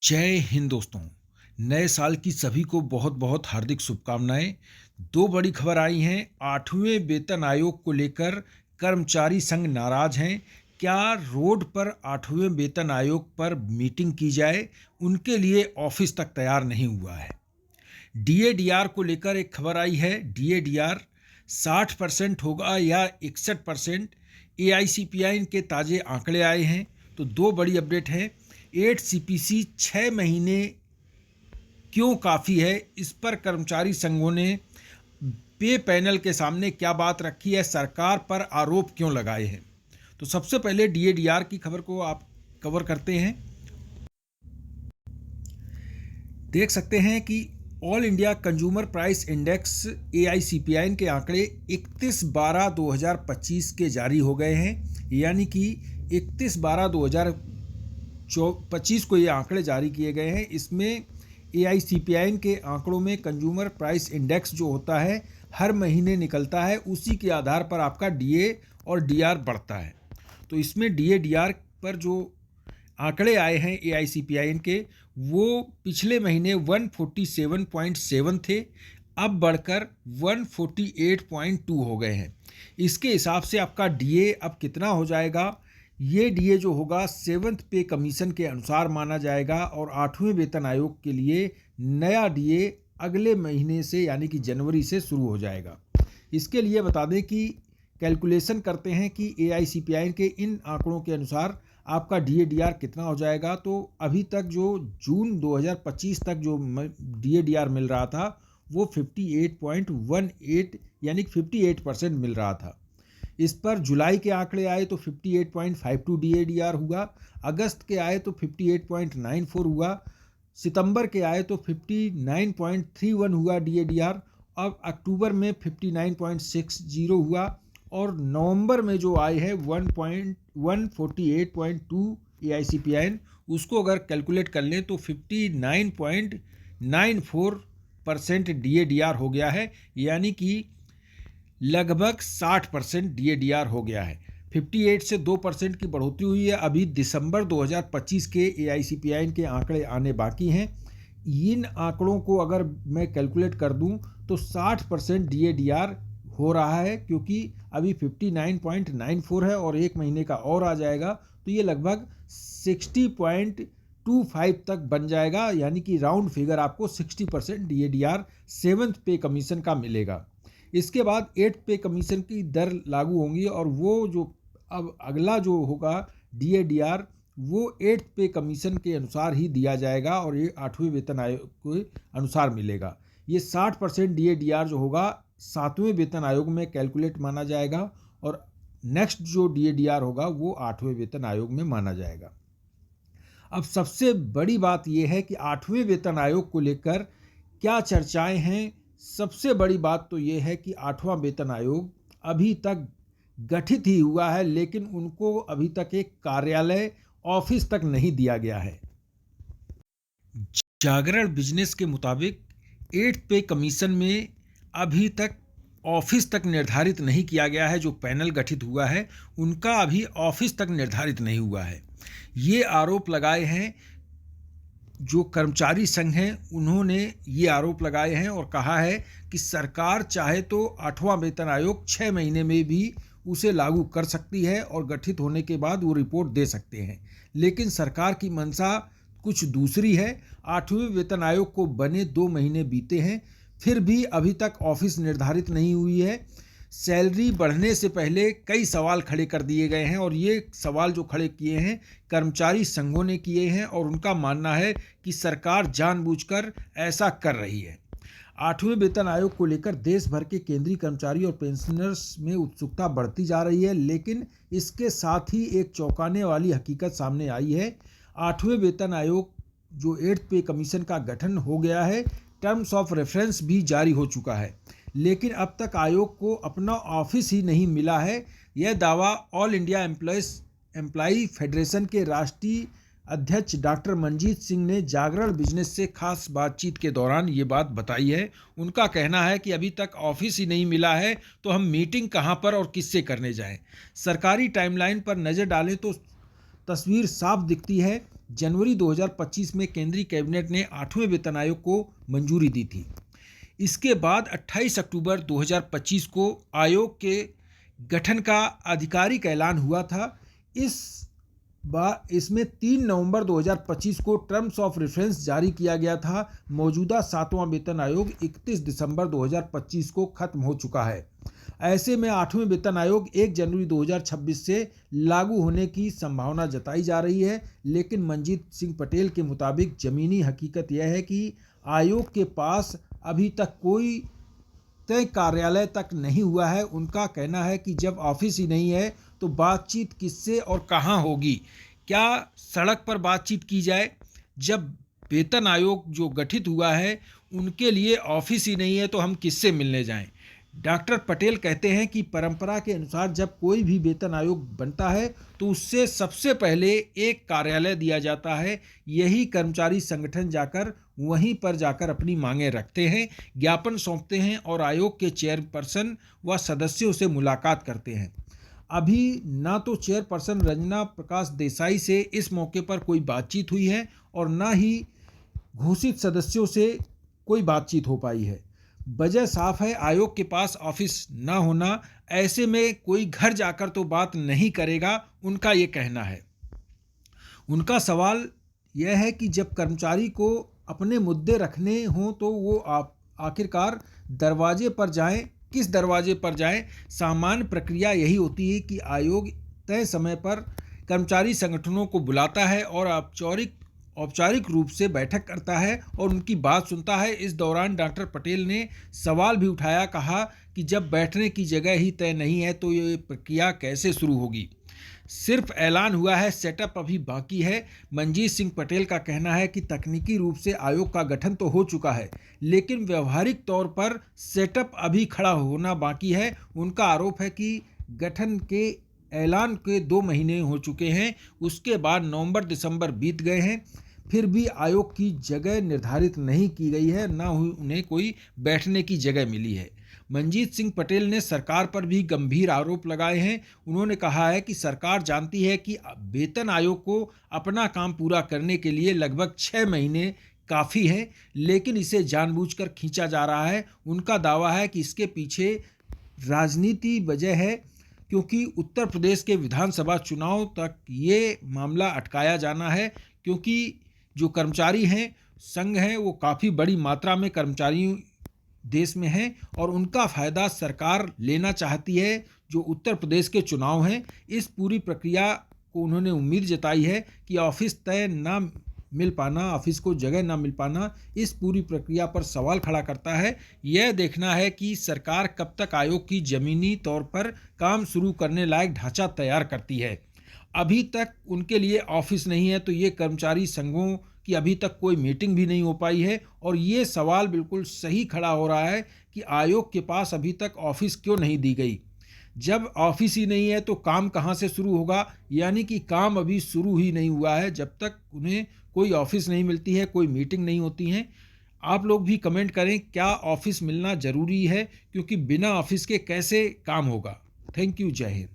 जय हिंद दोस्तों। नए साल की सभी को बहुत बहुत हार्दिक शुभकामनाएं। दो बड़ी खबर आई हैं। 8वें वेतन आयोग को लेकर कर्मचारी संघ नाराज हैं। क्या रोड पर 8वें वेतन आयोग पर मीटिंग की जाए, उनके लिए ऑफिस तक तैयार नहीं हुआ है। डीएडीआर को लेकर एक खबर आई है। डीएडीआर 60% होगा या 61%। एआईसीपीआई के ताजे आंकड़े आए हैं तो दो बड़ी अपडेट हैं। 8 सीपीसी 6 महीने क्यों काफ़ी है, इस पर कर्मचारी संघों ने पे पैनल के सामने क्या बात रखी है, सरकार पर आरोप क्यों लगाए हैं। तो सबसे पहले डीएडीआर की खबर को आप कवर करते हैं। देख सकते हैं कि all India consumer price index AICPI के आंकड़े 31/12/2025 के जारी हो गए हैं। यानी कि 31/12/2025 को ये आंकड़े जारी किए गए हैं। इसमें एआईसीपीआई के आंकड़ों में कंज्यूमर प्राइस इंडेक्स जो होता है हर महीने निकलता है, उसी के आधार पर आपका डीए और डीआर बढ़ता है। तो इसमें डीए-डीआर पर जो आंकड़े आए हैं एआईसीपीआई के, वो पिछले महीने 147.7 थे, अब बढ़कर 148.2 हो गए हैं। इसके हिसाब से आपका डीए अब कितना हो जाएगा, ये डीए जो होगा 7th पे कमीशन के अनुसार माना जाएगा और 8वें वेतन आयोग के लिए नया डीए अगले महीने से यानी कि जनवरी से शुरू हो जाएगा। इसके लिए बता दें कि कैलकुलेशन करते हैं कि एआईसीपीआई के इन आंकड़ों के अनुसार आपका डीए-डीआर कितना हो जाएगा। तो अभी तक जो जून 2025 तक जो डीए-डीआर मिल रहा था वो 58.18 यानी कि 58% मिल रहा था। इस पर जुलाई के आंकड़े आए तो 58.52 डीए-डीआर हुआ, अगस्त के आए तो 58.94 हुआ, सितंबर के आए तो 59.31 हुआ डीए-डीआर, अब अक्टूबर में 59.60 हुआ और नवंबर में जो आए हैं 148.2 एआईसीपीआई, उसको अगर कैलकुलेट कर लें तो 59.94% डीए-डीआर हो गया है। यानी कि लगभग 60% डीए-डीआर हो गया है। 58 से 2% की बढ़ोतरी हुई है। अभी दिसंबर 2025 के एआईसीपीआई के आंकड़े आने बाकी हैं। इन आंकड़ों को अगर मैं कैलकुलेट कर दूं तो 60% डीए-डीआर हो रहा है, क्योंकि अभी 59.94 है और एक महीने का और आ जाएगा तो ये लगभग 60.25 तक बन जाएगा। यानी कि राउंड फिगर आपको 60% डीए-डीआर 7th पे कमीशन का मिलेगा। इसके बाद 8th पे कमीशन की दर लागू होंगी और वो जो अब अगला जो होगा डीए-डीआर वो 8th पे कमीशन के अनुसार ही दिया जाएगा और ये 8वें वेतन आयोग के अनुसार मिलेगा। ये 60% डीए-डीआर जो होगा 7वें वेतन आयोग में कैलकुलेट माना जाएगा और नेक्स्ट जो डीए-डीआर होगा वो 8वें वेतन आयोग में माना जाएगा। अब सबसे बड़ी बात यह है कि 8वें वेतन आयोग को लेकर क्या चर्चाएं हैं। सबसे बड़ी बात तो यह है कि 8वां वेतन आयोग अभी तक गठित ही हुआ है, लेकिन उनको अभी तक एक कार्यालय ऑफिस तक नहीं दिया गया है। जागरण बिजनेस के मुताबिक 8th पे कमीशन में अभी तक ऑफिस तक निर्धारित नहीं किया गया है। जो पैनल गठित हुआ है उनका अभी ऑफिस तक निर्धारित नहीं हुआ है। ये आरोप लगाए हैं जो कर्मचारी संघ हैं, उन्होंने ये आरोप लगाए हैं और कहा है कि सरकार चाहे तो 8वां वेतन आयोग 6 महीने में भी उसे लागू कर सकती है और गठित होने के बाद वो रिपोर्ट दे सकते हैं, लेकिन सरकार की मंशा कुछ दूसरी है। 8वें वेतन आयोग को बने 2 महीने बीते हैं, फिर भी अभी तक ऑफिस निर्धारित नहीं हुई है। सैलरी बढ़ने से पहले कई सवाल खड़े कर दिए गए हैं और ये सवाल जो खड़े किए हैं कर्मचारी संघों ने किए हैं और उनका मानना है कि सरकार जानबूझकर ऐसा कर रही है। 8वें वेतन आयोग को लेकर देश भर के केंद्रीय कर्मचारी और पेंशनर्स में उत्सुकता बढ़ती जा रही है, लेकिन इसके साथ ही एक चौंकाने वाली हकीकत सामने आई है। 8वें वेतन आयोग जो 8th पे कमीशन का गठन हो गया है, टर्म्स ऑफ रेफरेंस भी जारी हो चुका है, लेकिन अब तक आयोग को अपना ऑफिस ही नहीं मिला है। यह दावा ऑल इंडिया एम्प्लॉई फेडरेशन के राष्ट्रीय अध्यक्ष डॉक्टर मनजीत सिंह ने जागरण बिजनेस से खास बातचीत के दौरान ये बात बताई है। उनका कहना है कि अभी तक ऑफिस ही नहीं मिला है तो हम मीटिंग कहां पर और किससे करने जाएं। सरकारी टाइमलाइन पर नज़र डालें तो तस्वीर साफ दिखती है जनवरी 2025 में केंद्रीय कैबिनेट ने 8वें वेतन आयोग को मंजूरी दी थी। इसके बाद 28 अक्टूबर 2025 को आयोग के गठन का आधिकारिक ऐलान हुआ था। इसमें 3 नवंबर 2025 को टर्म्स ऑफ रेफरेंस जारी किया गया था। मौजूदा 7वां वेतन आयोग 31 दिसंबर 2025 को खत्म हो चुका है। ऐसे में 8वें वेतन आयोग 1 जनवरी 2026 से लागू होने की संभावना जताई जा रही है, लेकिन मनजीत सिंह पटेल के मुताबिक ज़मीनी हकीकत यह है कि आयोग के पास अभी तक कोई तय कार्यालय तक नहीं हुआ है। उनका कहना है कि जब ऑफिस ही नहीं है तो बातचीत किससे और कहाँ होगी? क्या सड़क पर बातचीत की जाए? जब वेतन आयोग जो गठित हुआ है उनके लिए ऑफिस ही नहीं है तो हम किससे मिलने जाएं? डॉक्टर पटेल कहते हैं कि परंपरा के अनुसार जब कोई भी वेतन आयोग बनता है तो उससे सबसे पहले एक कार्यालय दिया जाता है। यही कर्मचारी संगठन वहीं पर जाकर अपनी मांगें रखते हैं, ज्ञापन सौंपते हैं और आयोग के चेयरपर्सन व सदस्यों से मुलाकात करते हैं। अभी ना तो चेयरपर्सन रंजना प्रकाश देसाई से इस मौके पर कोई बातचीत हुई है और ना ही घोषित सदस्यों से कोई बातचीत हो पाई है। वजह साफ है, आयोग के पास ऑफिस ना होना। ऐसे में कोई घर जाकर तो बात नहीं करेगा, उनका ये कहना है। उनका सवाल यह है कि जब कर्मचारी को अपने मुद्दे रखने हों तो वो आखिरकार दरवाजे पर जाएं, किस दरवाजे पर जाएं? सामान्य प्रक्रिया यही होती है कि आयोग तय समय पर कर्मचारी संगठनों को बुलाता है और औपचारिक रूप से बैठक करता है और उनकी बात सुनता है। इस दौरान डॉक्टर पटेल ने सवाल भी उठाया, कहा कि जब बैठने की जगह ही तय नहीं है तो ये प्रक्रिया कैसे शुरू होगी? सिर्फ ऐलान हुआ है, सेटअप अभी बाकी है। मनजीत सिंह पटेल का कहना है कि तकनीकी रूप से आयोग का गठन तो हो चुका है, लेकिन व्यवहारिक तौर पर सेटअप अभी खड़ा होना बाकी है। उनका आरोप है कि गठन के ऐलान के 2 महीने हो चुके हैं, उसके बाद नवंबर दिसंबर बीत गए हैं, फिर भी आयोग की जगह निर्धारित नहीं की गई है, ना उन्हें कोई बैठने की जगह मिली है। मनजीत सिंह पटेल ने सरकार पर भी गंभीर आरोप लगाए हैं। उन्होंने कहा है कि सरकार जानती है कि वेतन आयोग को अपना काम पूरा करने के लिए लगभग 6 महीने काफ़ी हैं, लेकिन इसे जानबूझकर खींचा जा रहा है। उनका दावा है कि इसके पीछे राजनीति वजह है, क्योंकि उत्तर प्रदेश के विधानसभा चुनाव तक ये मामला अटकाया जाना है, क्योंकि जो कर्मचारी हैं, संघ हैं, वो काफ़ी बड़ी मात्रा में कर्मचारी देश में हैं और उनका फ़ायदा सरकार लेना चाहती है। जो उत्तर प्रदेश के चुनाव हैं, इस पूरी प्रक्रिया को उन्होंने उम्मीद जताई है कि ऑफिस तय ना मिल पाना, ऑफिस को जगह ना मिल पाना इस पूरी प्रक्रिया पर सवाल खड़ा करता है। यह देखना है कि सरकार कब तक आयोग की ज़मीनी तौर पर काम शुरू करने लायक ढांचा तैयार करती है। अभी तक उनके लिए ऑफिस नहीं है तो ये कर्मचारी संघों की अभी तक कोई मीटिंग भी नहीं हो पाई है और ये सवाल बिल्कुल सही खड़ा हो रहा है कि आयोग के पास अभी तक ऑफिस क्यों नहीं दी गई। जब ऑफिस ही नहीं है तो काम कहाँ से शुरू होगा? यानी कि काम अभी शुरू ही नहीं हुआ है जब तक उन्हें कोई ऑफिस नहीं मिलती है, कोई मीटिंग नहीं होती है। आप लोग भी कमेंट करें, क्या ऑफिस मिलना ज़रूरी है? क्योंकि बिना ऑफिस के कैसे काम होगा? थैंक यू, जय हिंद।